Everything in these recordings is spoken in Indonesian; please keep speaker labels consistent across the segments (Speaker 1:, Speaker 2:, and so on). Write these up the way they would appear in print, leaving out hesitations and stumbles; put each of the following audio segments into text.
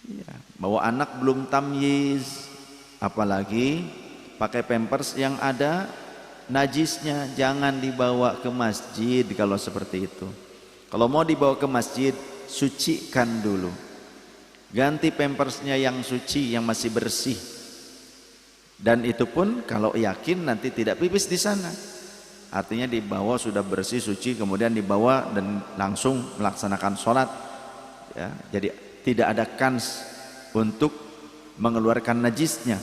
Speaker 1: Ya, bahwa anak belum tamyiz, apalagi pakai pampers yang ada najisnya, jangan dibawa ke masjid. Kalau seperti itu, kalau mau dibawa ke masjid, sucikan dulu, ganti pampersnya yang suci, yang masih bersih. Dan itu pun kalau yakin nanti tidak pipis di sana, artinya dibawa sudah bersih suci, kemudian dibawa dan langsung melaksanakan sholat, ya. Jadi tidak ada kans untuk mengeluarkan najisnya.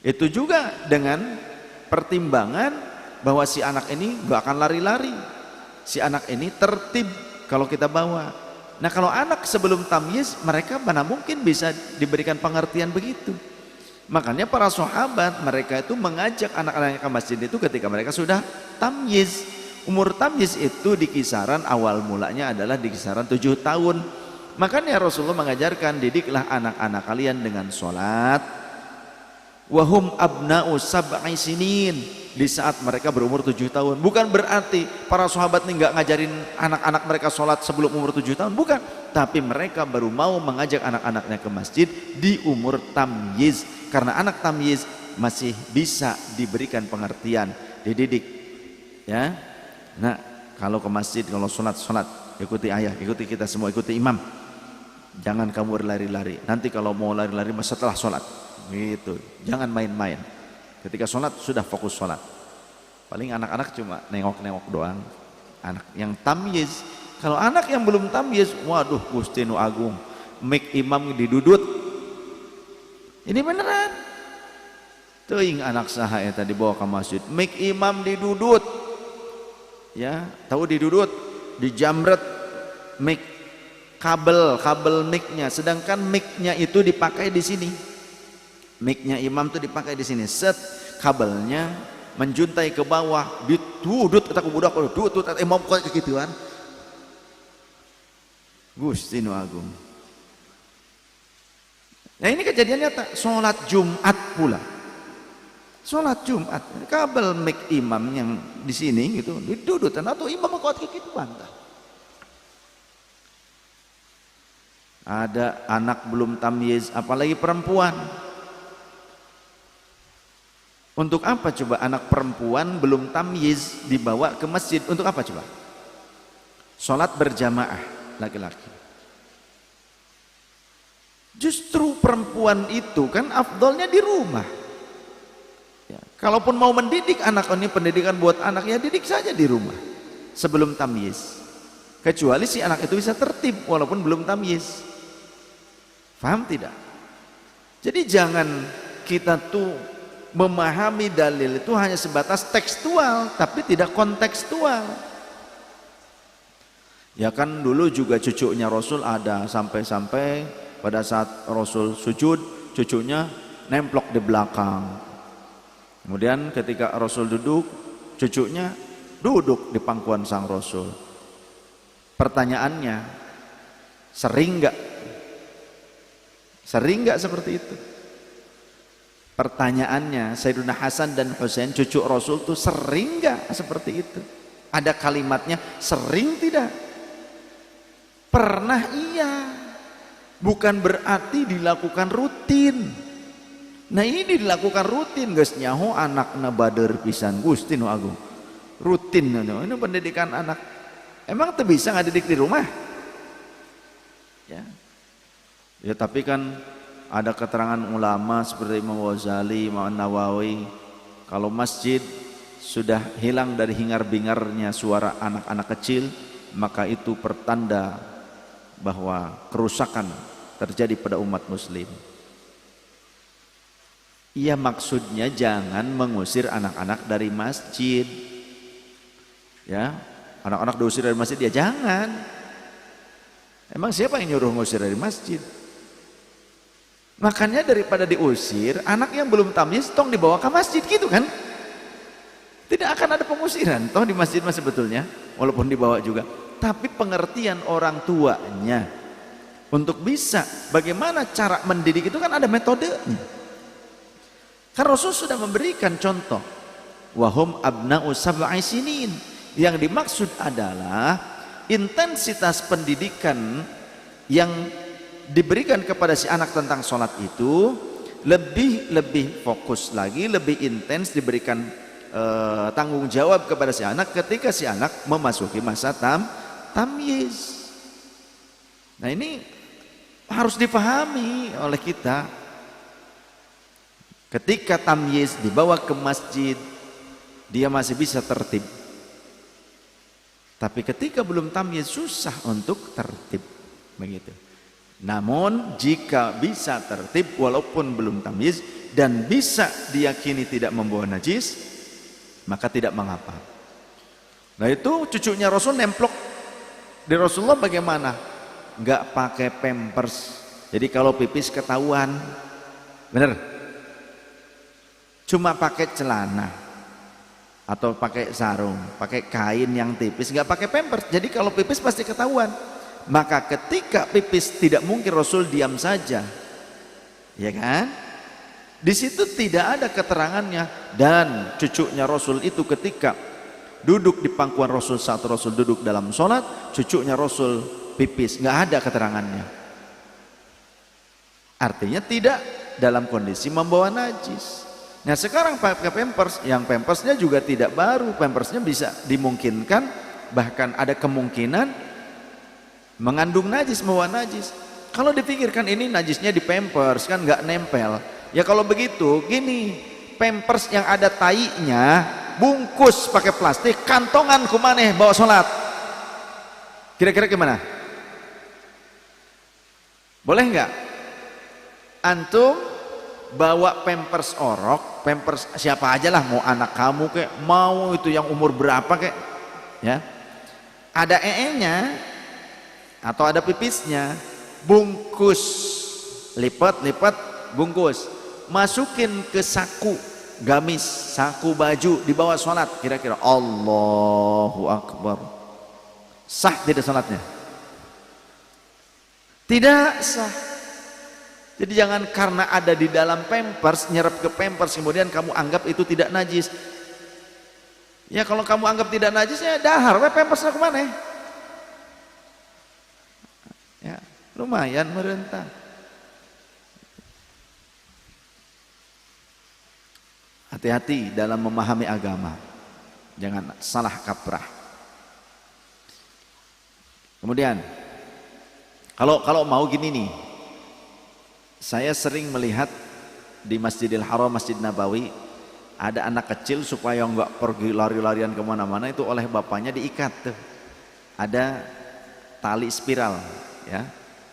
Speaker 1: Itu juga dengan pertimbangan bahwa si anak ini gak akan lari-lari, si anak ini tertib kalau kita bawa. Nah, kalau anak sebelum tamyiz, mereka mana mungkin bisa diberikan pengertian begitu. Makanya para sahabat mereka itu mengajak anak-anaknya ke masjid itu ketika mereka sudah tamyiz. Umur tamyiz itu di kisaran awal mulanya adalah di kisaran 7 tahun. Makanya Rasulullah mengajarkan, didiklah anak-anak kalian dengan sholat wahum abna'u sab'i sinin, di saat mereka berumur 7 tahun. Bukan berarti para sahabat ini nggak ngajarin anak-anak mereka sholat sebelum umur 7 tahun, bukan. Tapi mereka baru mau mengajak anak-anaknya ke masjid di umur tamyiz, karena anak tamyiz masih bisa diberikan pengertian, dididik, ya. Nah, kalau ke masjid, kalau sholat, ikuti ayah, ikuti kita semua, ikuti imam. Jangan kamu berlari-lari. Nanti kalau mau lari-lari setelah sholat, gitu. Jangan main-main. Ketika sholat sudah fokus sholat. Paling anak-anak cuma nengok-nengok doang. Anak yang tamyiz. Kalau anak yang belum tamyiz, waduh, Gusti Nu Agung, mik imam didudut. Ini beneran. Teuing anak saha eta dibawa ke masjid, mik imam didudut. Ya, tahu didudut, dijamret mik, kabel micnya, sedangkan micnya itu dipakai di sini. Micnya imam itu dipakai di sini, set kabelnya menjuntai ke bawah, ditudut kata budak, tutut imam kok kegituan. Gusti Nu Agung. Nah, ini kejadian nyata, sholat Jumat pula. Sholat Jumat, kabel mic imam yang di sini gitu, didudutan atau imam kok kegituan. Ada anak belum tamyiz, apalagi perempuan. Untuk apa coba anak perempuan belum tamyiz dibawa ke masjid? Untuk apa coba? Sholat berjamaah laki-laki. Justru perempuan itu kan afdolnya di rumah. Ya, kalaupun mau mendidik anak ini, pendidikan buat anak, ya didik saja di rumah sebelum tamyiz. Kecuali si anak itu bisa tertib walaupun belum tamyiz. Paham tidak? Jadi jangan kita tuh memahami dalil itu hanya sebatas tekstual tapi tidak kontekstual. Ya kan dulu juga cucunya Rasul ada, sampai-sampai pada saat Rasul sujud cucunya nemplok di belakang. Kemudian ketika Rasul duduk, cucunya duduk di pangkuan sang Rasul. Pertanyaannya, sering nggak seperti itu? Pertanyaannya, Sayyiduna Hasan dan Husain cucu Rasul itu sering nggak seperti itu? Ada kalimatnya, sering tidak? Pernah, iya. Bukan berarti dilakukan rutin. Nah, ini dilakukan rutin, guys. Nyaho anakna bader pisan, Gusti Nu Agung. Rutin, ini pendidikan anak. Emang tuh bisa ngadidik di rumah? Ya, tapi kan ada keterangan ulama seperti Imam Ghazali, Imam Nawawi, kalau masjid sudah hilang dari hingar-bingarnya suara anak-anak kecil, maka itu pertanda bahwa kerusakan terjadi pada umat muslim. Iya, maksudnya jangan mengusir anak-anak dari masjid. Ya, anak-anak diusir dari masjid, ya jangan. Emang siapa yang nyuruh ngusir dari masjid? Makanya daripada diusir, anak yang belum tamyiz tong dibawa ke masjid gitu kan? Tidak akan ada pengusiran toh di masjid mah sebetulnya, walaupun dibawa juga. Tapi pengertian orang tuanya untuk bisa bagaimana cara mendidik itu kan ada metodenya. Kan Rasul sudah memberikan contoh, wahum abna'u sab'i sinin. Yang dimaksud adalah intensitas pendidikan yang diberikan kepada si anak tentang sholat itu lebih fokus lagi, lebih intens diberikan tanggung jawab kepada si anak ketika si anak memasuki masa tamyiz. Nah, ini harus dipahami oleh kita. Ketika tamyiz dibawa ke masjid, dia masih bisa tertib. Tapi ketika belum tamyiz susah untuk tertib, begitu. Namun jika bisa tertib walaupun belum tamyiz dan bisa diyakini tidak membawa najis, maka tidak mengapa. Nah, itu cucunya Rasul nemplok di Rasulullah bagaimana? Enggak pakai pampers. Jadi kalau pipis ketahuan, bener? Cuma pakai celana atau pakai sarung, pakai kain yang tipis, enggak pakai pampers. Jadi kalau pipis pasti ketahuan. Maka ketika pipis tidak mungkin Rasul diam saja, ya kan? Di situ tidak ada keterangannya. Dan cucunya Rasul itu ketika duduk di pangkuan Rasul saat Rasul duduk dalam sholat, cucunya Rasul pipis, nggak ada keterangannya. Artinya tidak dalam kondisi membawa najis. Nah, sekarang pakai pampers, yang pampersnya juga tidak baru, pampersnya bisa dimungkinkan, bahkan ada kemungkinan mengandung najis, membawa najis. Kalau dipikirkan ini najisnya di pampers, kan nggak nempel. Ya kalau begitu, gini, pampers yang ada tainya bungkus pakai plastik, kantongan kumaneh bawa sholat. Kira-kira gimana? Boleh nggak? Antum bawa pampers orok, pampers siapa aja lah, mau anak kamu kek, mau itu yang umur berapa kek, ya, ada nya atau ada pipisnya, bungkus, lipat bungkus, masukin ke saku gamis, saku baju, dibawa sholat. Kira-kira Allahu Akbar, sah tidak sholatnya? Tidak sah. Jadi jangan karena ada di dalam pampers, nyerap ke pampers, kemudian kamu anggap itu tidak najis. Ya kalau kamu anggap tidak najis, ya dahar pampersnya kemana? Ya, lumayan merentah. Hati-hati dalam memahami agama, jangan salah kaprah. Kemudian kalau mau gini nih, saya sering melihat di Masjidil Haram, Masjid Nabawi, ada anak kecil supaya nggak pergi lari-larian kemana-mana, itu oleh bapaknya diikat tuh, ada tali spiral, ya,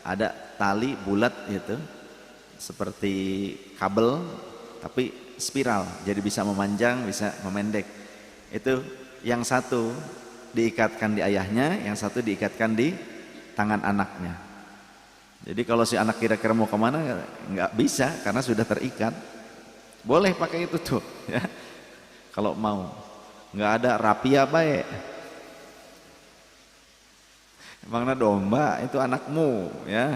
Speaker 1: ada tali bulat gitu, seperti kabel tapi spiral, jadi bisa memanjang, bisa memendek. Itu yang satu diikatkan di ayahnya, yang satu diikatkan di tangan anaknya. Jadi kalau si anak kira-kira mau kemana, nggak bisa karena sudah terikat. Boleh pakai itu tuh, ya, kalau mau. Nggak ada rapia baik. Emangnya domba itu anakmu, ya.